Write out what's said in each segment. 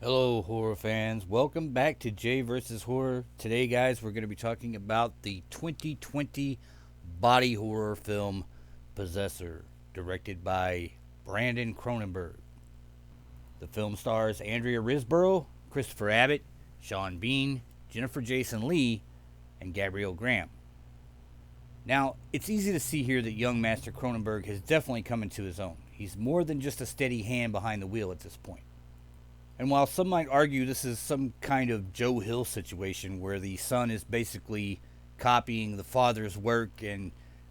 Hello, horror fans. Welcome back to Jay vs. Horror. Today, guys, we're going to be talking about the 2020 body horror film Possessor, directed by Brandon Cronenberg. The film stars Andrea Riseborough, Christopher Abbott, Sean Bean, Jennifer Jason Leigh, and Gabrielle Graham. Now, it's easy to see here that young Master Cronenberg has definitely come into his own. He's more than just a steady hand behind the wheel at this point. And while some might argue this is some kind of Joe Hill situation where the son is basically copying the father's work and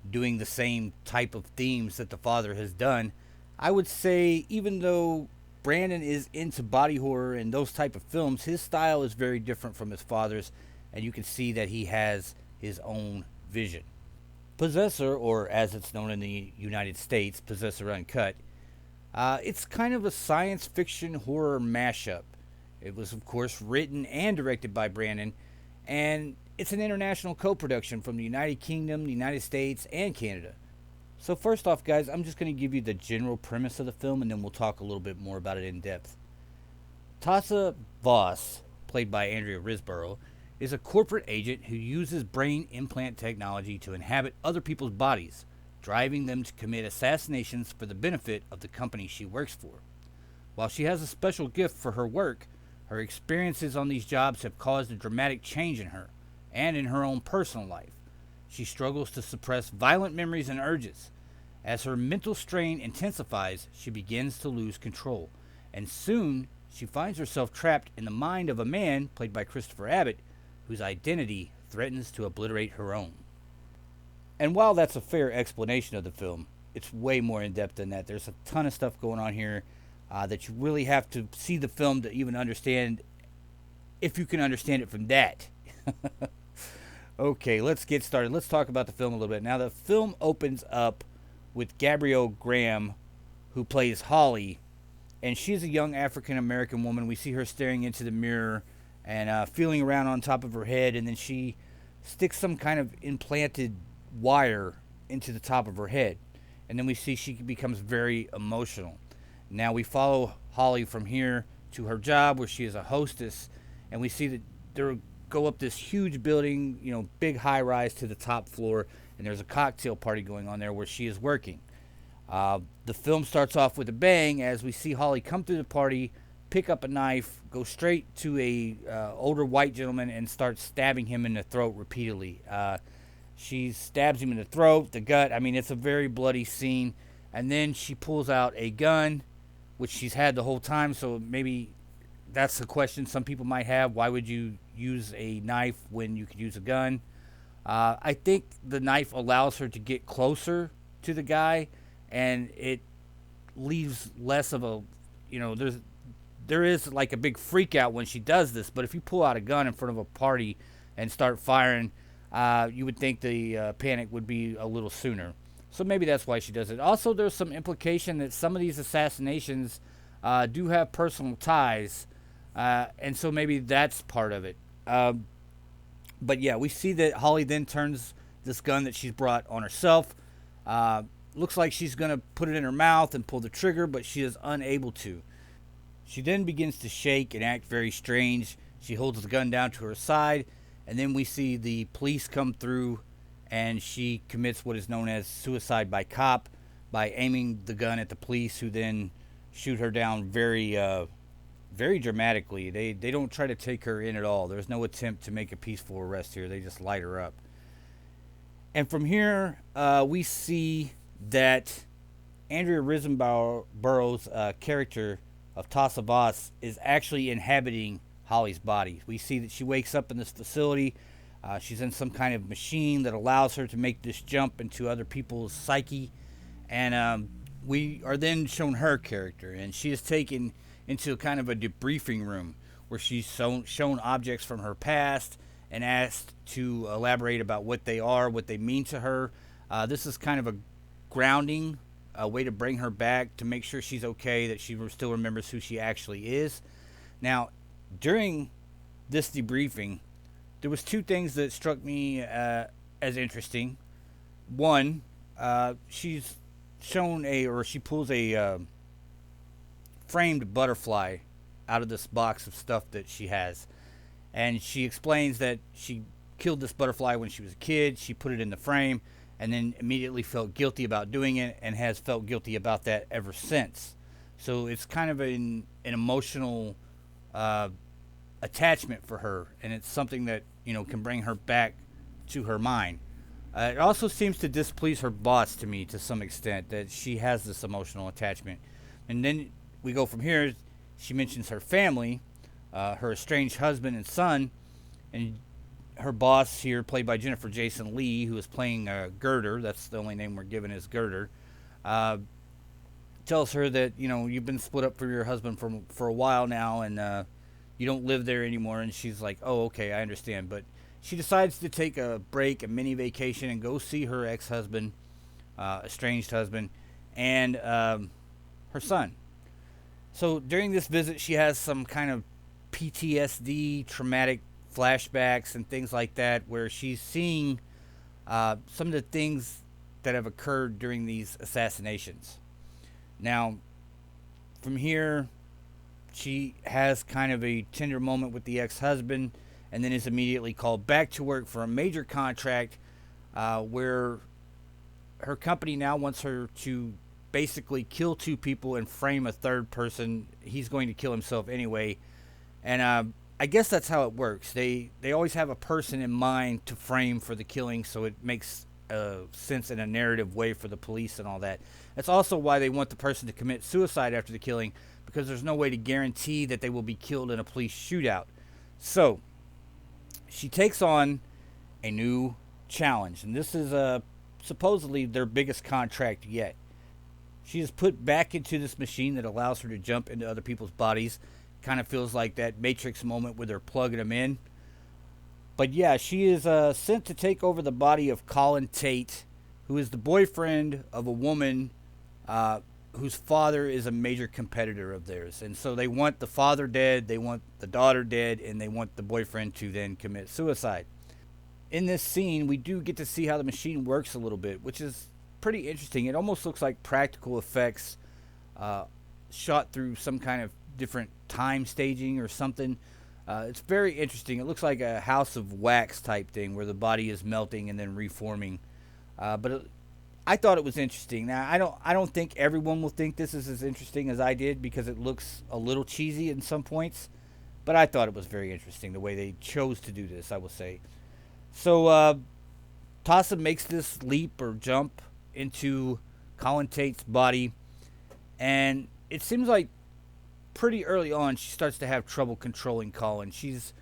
doing the same type of themes that the father has done, I would say even though Brandon is into body horror and those type of films, his style is very different from his father's, and you can see that he has his own vision. Possessor, or as it's known in the United States, Possessor Uncut, it's kind of a science fiction horror mashup. It was, of course, written and directed by Brandon, and it's an international co production from the United Kingdom, the United States, and Canada. So, first off, guys, I'm just going to give you the general premise of the film, and then we'll talk a little bit more about it in depth. Tassa Voss, played by Andrea Riseborough, is a corporate agent who uses brain implant technology to inhabit other people's bodies, driving them to commit assassinations for the benefit of the company she works for. While she has a special gift for her work, her experiences on these jobs have caused a dramatic change in her and in her own personal life. She struggles to suppress violent memories and urges. As her mental strain intensifies, she begins to lose control, and soon she finds herself trapped in the mind of a man, played by Christopher Abbott, whose identity threatens to obliterate her own. And while that's a fair explanation of the film, it's way more in depth than that. There's a ton of stuff going on here that you really have to see the film to even understand, if you can understand it from that. Okay, let's get started. Let's talk about the film a little bit. Now, the film opens up with Gabrielle Graham, who plays Holly, and she's a young African American woman. We see her staring into the mirror and feeling around on top of her head, and then she sticks some kind of implanted wire into the top of her head, and then we see she becomes very emotional. Now we follow Holly from here to her job where she is a hostess, and we see that they go up this huge building, big high rise to the top floor, and there's a cocktail party going on there where she is working. The film starts off with a bang as we see Holly come through the party, pick up a knife, go straight to a older white gentleman, and start stabbing him in the throat repeatedly. She stabs him in the throat, the gut. I mean, it's a very bloody scene. And then she pulls out a gun, which she's had the whole time. So maybe that's the question some people might have. Why would you use a knife when you could use a gun? I think the knife allows her to get closer to the guy, and it leaves less of a, there is like a big freak out when she does this. But if you pull out a gun in front of a party and start firing, you would think the panic would be a little sooner. So maybe that's why she does it. Also, there's some implication that some of these assassinations do have personal ties, and so maybe that's part of it. But yeah, we see that Holly then turns this gun that she's brought on herself. Looks like she's going to put it in her mouth and pull the trigger, but she is unable to. She then begins to shake and act very strange. She holds the gun down to her side, and then we see the police come through, and she commits what is known as suicide by cop by aiming the gun at the police, who then shoot her down very dramatically. They don't try to take her in at all. There's no attempt to make a peaceful arrest here. They just light her up. And from here, we see that Andrea Riseborough's character of Tassa Voss is actually inhabiting Holly's body. We see that she wakes up in this facility. She's in some kind of machine that allows her to make this jump into other people's psyche. And we are then shown her character. And she is taken into kind of a debriefing room where she's shown objects from her past and asked to elaborate about what they are, what they mean to her. This is kind of a grounding, a way to bring her back, to make sure she's okay, that she still remembers who she actually is. Now, during this debriefing, there was two things that struck me as interesting. One, she pulls a framed butterfly out of this box of stuff that she has. And she explains that she killed this butterfly when she was a kid. She put it in the frame and then immediately felt guilty about doing it and has felt guilty about that ever since. So it's kind of an emotional attachment for her, and it's something that can bring her back to her mind. It also seems to displease her boss to me to some extent that she has this emotional attachment. And then we go from here. She mentions her family, her estranged husband and son, and her boss here, played by Jennifer Jason Leigh, who is playing Gerder. That's the only name we're given is Gerder. Tells her that you've been split up from your husband for a while now, and you don't live there anymore. And she's like, "Oh, okay, I understand." But she decides to take a break, a mini vacation, and go see her ex-husband, estranged husband, and her son. So during this visit, she has some kind of PTSD, traumatic flashbacks and things like that, where she's seeing some of the things that have occurred during these assassinations. Now, from here, she has kind of a tender moment with the ex-husband, and then is immediately called back to work for a major contract where her company now wants her to basically kill two people and frame a third person. He's going to kill himself anyway. And I guess that's how it works. They always have a person in mind to frame for the killing, so it makes sense in a narrative way for the police and all that. That's also why they want the person to commit suicide after the killing, because there's no way to guarantee that they will be killed in a police shootout. So she takes on a new challenge, and this is supposedly their biggest contract yet. She is put back into this machine that allows her to jump into other people's bodies. Kind of feels like that Matrix moment where they're plugging them in. But yeah, she is sent to take over the body of Colin Tate, who is the boyfriend of a woman whose father is a major competitor of theirs. And so they want the father dead, they want the daughter dead, and they want the boyfriend to then commit suicide. In this scene, we do get to see how the machine works a little bit, which is pretty interesting. It almost looks like practical effects shot through some kind of different time staging or something. It's very interesting. It looks like a house of wax type thing where the body is melting and then reforming. I thought it was interesting. Now, I don't think everyone will think this is as interesting as I did, because it looks a little cheesy in some points. But I thought it was very interesting the way they chose to do this, I will say. So Tassa makes this leap or jump into Colin Tate's body, and it seems like pretty early on she starts to have trouble controlling Colin. She's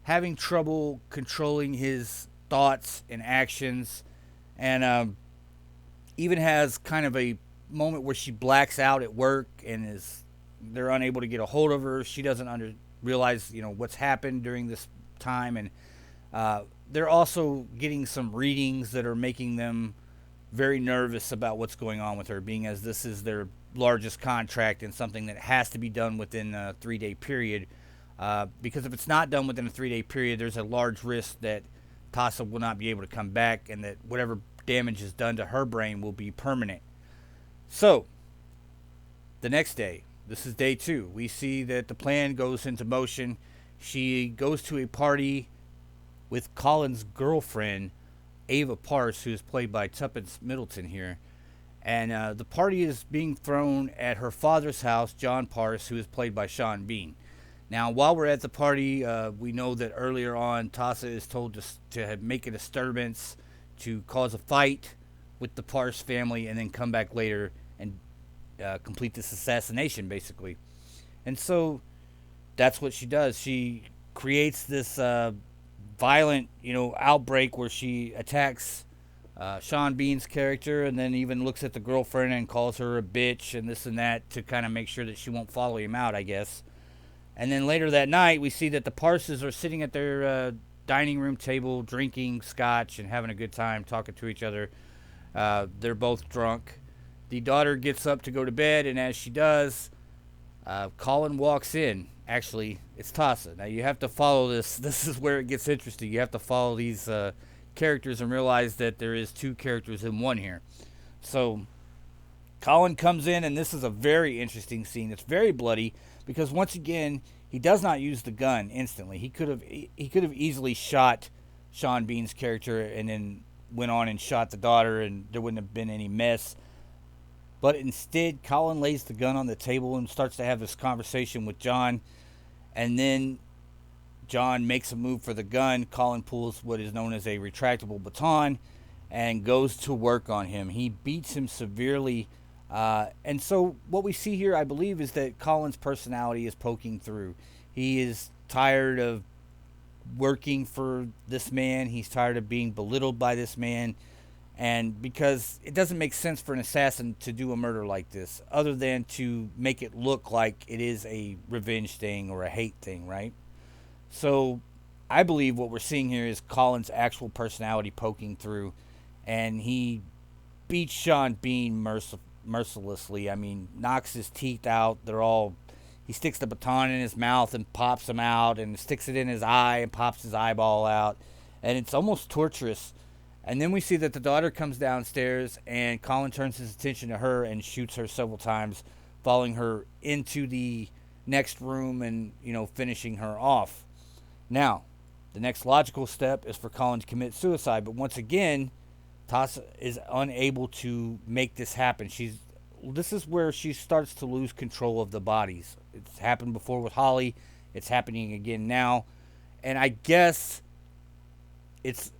having trouble controlling his thoughts and actions, and even has kind of a moment where she blacks out at work and they're unable to get a hold of her. She doesn't realize what's happened during this time, and they're also getting some readings that are making them very nervous about what's going on with her, being as this is their largest contract and something that has to be done within a 3-day period. Because if it's not done within a 3-day period, there's a large risk that Tassa will not be able to come back, and that whatever damage is done to her brain will be permanent. So, the next day, this is day 2, we see that the plan goes into motion. She goes to a party with Colin's girlfriend, Ava Parse, who is played by Tuppence Middleton here. And the party is being thrown at her father's house, John Parse, who is played by Sean Bean. Now, while we're at the party, we know that earlier on, Tassa is told to make a disturbance, to cause a fight with the Parse family, and then come back later and complete this assassination, basically. And so that's what she does. She creates this violent, outbreak where she attacks Sean Bean's character, and then even looks at the girlfriend and calls her a bitch and this and that to kind of make sure that she won't follow him out, I guess. And then later that night, we see that the Parses are sitting at their dining room table, drinking scotch and having a good time, talking to each other. They're both drunk. The daughter gets up to go to bed, and as she does, Colin walks in. Actually, it's Tassa. Now, you have to follow this. This is where it gets interesting. You have to follow these characters and realize that there is 2 characters in one here. So, Colin comes in, and this is a very interesting scene. It's very bloody because once again he does not use the gun instantly. He could have easily shot Sean Bean's character and then went on and shot the daughter, and there wouldn't have been any mess. But instead, Colin lays the gun on the table and starts to have this conversation with John, and then John makes a move for the gun. Colin pulls what is known as a retractable baton and goes to work on him. He beats him severely. And so what we see here, I believe, is that Colin's personality is poking through. He is tired of working for this man. He's tired of being belittled by this man. And because it doesn't make sense for an assassin to do a murder like this, other than to make it look like it is a revenge thing or a hate thing, right? So I believe what we're seeing here is Colin's actual personality poking through. And he beats Sean Bean mercilessly. I mean, knocks his teeth out. He sticks the baton in his mouth and pops him out, and sticks it in his eye and pops his eyeball out. And it's almost torturous. And then we see that the daughter comes downstairs, and Colin turns his attention to her and shoots her several times, following her into the next room and, finishing her off. Now, the next logical step is for Colin to commit suicide. But once again, Tasa is unable to make this happen. This is where she starts to lose control of the bodies. It's happened before with Holly. It's happening again now. And I guess it's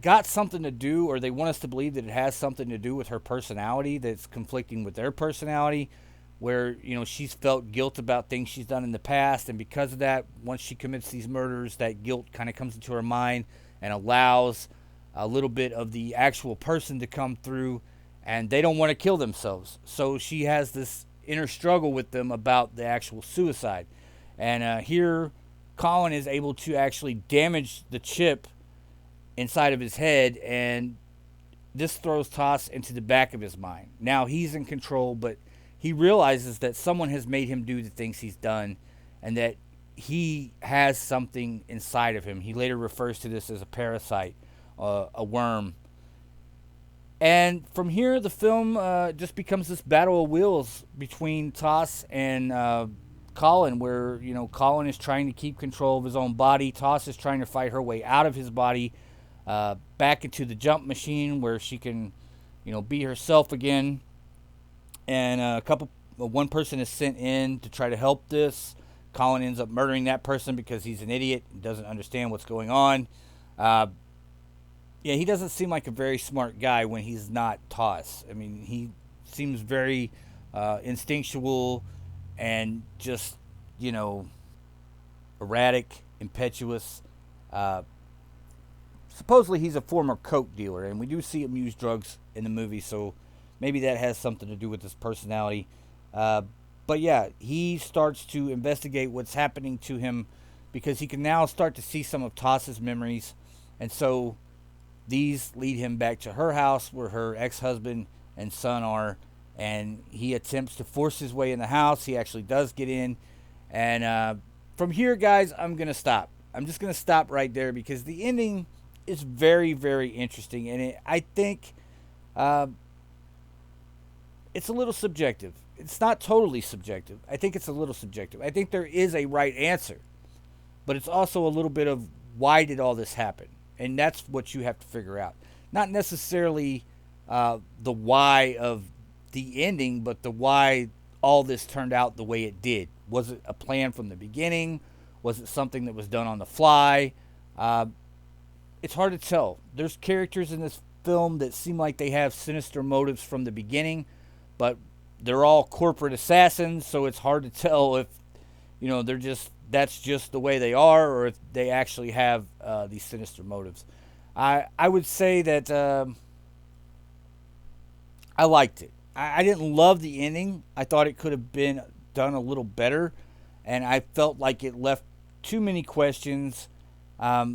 got something to do, or they want us to believe that it has something to do with her personality that's conflicting with their personality, where, she's felt guilt about things she's done in the past. And because of that, once she commits these murders, that guilt kind of comes into her mind and allows a little bit of the actual person to come through, and they don't want to kill themselves. So she has this inner struggle with them about the actual suicide. And here, Colin is able to actually damage the chip inside of his head, and this throws Toss into the back of his mind. Now he's in control, but he realizes that someone has made him do the things he's done, and that he has something inside of him. He later refers to this as a parasite. A worm. And from here, the film just becomes this battle of wills between Toss and Colin, where, Colin is trying to keep control of his own body. Toss is trying to fight her way out of his body, back into the jump machine where she can, be herself again. And one person is sent in to try to help this. Colin ends up murdering that person because he's an idiot and doesn't understand what's going on. Yeah, he doesn't seem like a very smart guy when he's not Toss. I mean, he seems very instinctual and just, erratic, impetuous. Supposedly he's a former coke dealer, and we do see him use drugs in the movie, so maybe that has something to do with his personality. But yeah, he starts to investigate what's happening to him because he can now start to see some of Toss's memories. And so these lead him back to her house where her ex-husband and son are, and he attempts to force his way in the house. He actually does get in. And from here, guys, I'm going to stop. I'm just going to stop right there because the ending is very, very interesting. And I think it's a little subjective. It's not totally subjective. I think it's a little subjective. I think there is a right answer. But it's also a little bit of why did all this happen? And that's what you have to figure out. Not necessarily the why of the ending, but the why all this turned out the way it did. Was it a plan from the beginning? Was it something that was done on the fly? It's hard to tell. There's characters in this film that seem like they have sinister motives from the beginning, but they're all corporate assassins, so it's hard to tell if, that's just the way they are, or if they actually have these sinister motives. I would say that I liked it. I didn't love the ending. I thought it could have been done a little better, and I felt like it left too many questions. I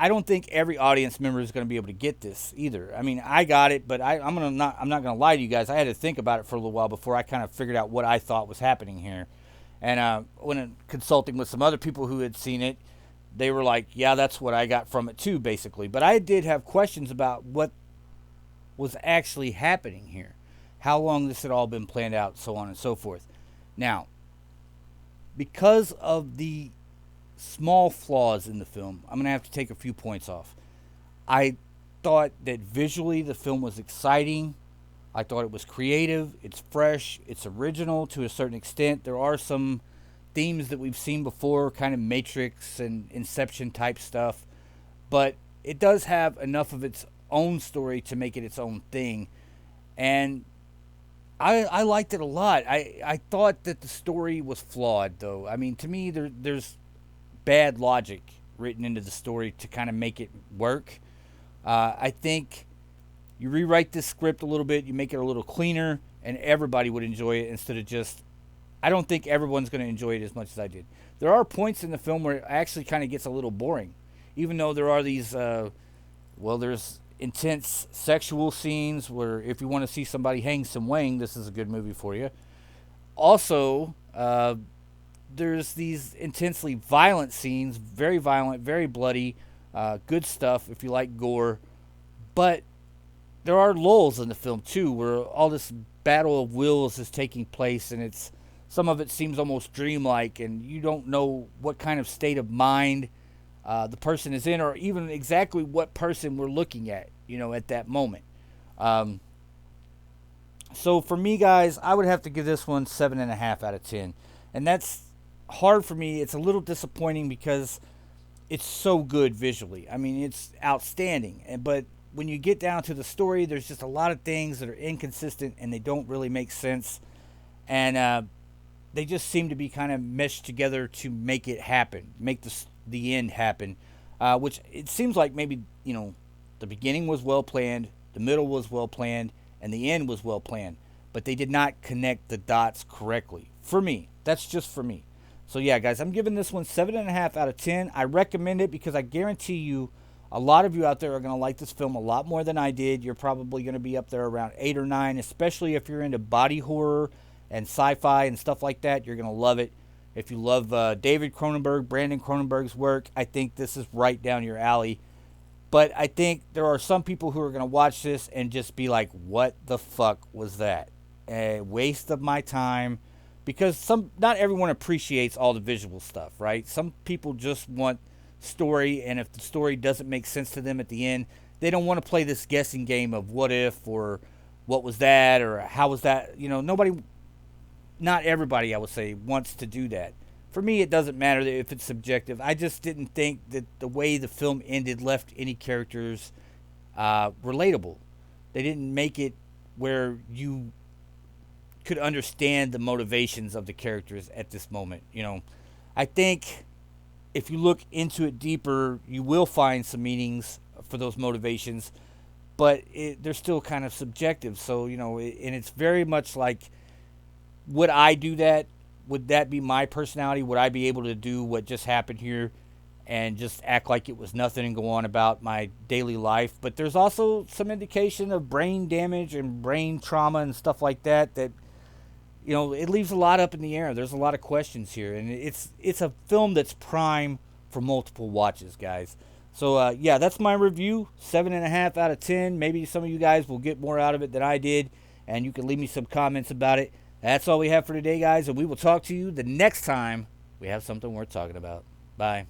don't think every audience member is going to be able to get this either. I mean, I got it, but I'm not going to lie to you guys. I had to think about it for a little while before I kind of figured out what I thought was happening here. And when consulting with some other people who had seen it, they were like, yeah, that's what I got from it too, basically. But I did have questions about what was actually happening here. how long this had all been planned out, so on and so forth. Now, because of the small flaws in the film, I'm going to have to take a few points off. I thought that visually the film was exciting. I thought it was creative, it's fresh, it's original to a certain extent. There are some themes that we've seen before, kind of Matrix and Inception type stuff, but it does have enough of its own story to make it its own thing. And I liked it a lot. I thought that the story was flawed, though. I mean, to me, there's bad logic written into the story to kind of make it work. I think you rewrite this script a little bit, you make it a little cleaner, and everybody would enjoy it instead of just. I don't think everyone's going to enjoy it as much as I did. There are points in the film where it actually kind of gets a little boring, even though there are these. There's intense sexual scenes where if you want to see somebody hang some wang, this is a good movie for you. Also, there's these intensely violent scenes, very violent, very bloody, good stuff if you like gore. But there are lulls in the film too, where all this battle of wills is taking place, and some of it seems almost dreamlike, and you don't know what kind of state of mind the person is in, or even exactly what person we're looking at, at that moment. So for me, guys, I would have to give this one 7.5 out of 10. And that's hard for me. It's a little disappointing because it's so good visually. I mean, it's outstanding. But when you get down to the story, there's just a lot of things that are inconsistent and they don't really make sense. And they just seem to be kind of meshed together to make it happen, make the end happen. Which it seems like maybe, the beginning was well planned, the middle was well planned, and the end was well planned. But they did not connect the dots correctly. For me. That's just for me. So yeah, guys, I'm giving this one 7.5 out of 10. I recommend it because I guarantee you a lot of you out there are going to like this film a lot more than I did. You're probably going to be up there around 8 or 9, especially if you're into body horror and sci-fi and stuff like that. You're going to love it. If you love David Cronenberg, Brandon Cronenberg's work, I think this is right down your alley. But I think there are some people who are going to watch this and just be like, what the fuck was that? A waste of my time. Because not everyone appreciates all the visual stuff, right? Some people just want story, and if the story doesn't make sense to them at the end, they don't want to play this guessing game of what if, or what was that, or how was that. Not everybody, I would say, wants to do that. For me, it doesn't matter if it's subjective. I just didn't think that the way the film ended left any characters relatable. They didn't make it where you could understand the motivations of the characters at this moment. I think if you look into it deeper, you will find some meanings for those motivations, but they're still kind of subjective. So, and it's very much like, would I do that? Would that be my personality? Would I be able to do what just happened here and just act like it was nothing and go on about my daily life? But there's also some indication of brain damage and brain trauma and stuff like that it leaves a lot up in the air. There's a lot of questions here, and it's a film that's prime for multiple watches, guys. So, yeah, that's my review, 7.5 out of 10. Maybe some of you guys will get more out of it than I did, and you can leave me some comments about it. That's all we have for today, guys, and we will talk to you the next time we have something worth talking about. Bye.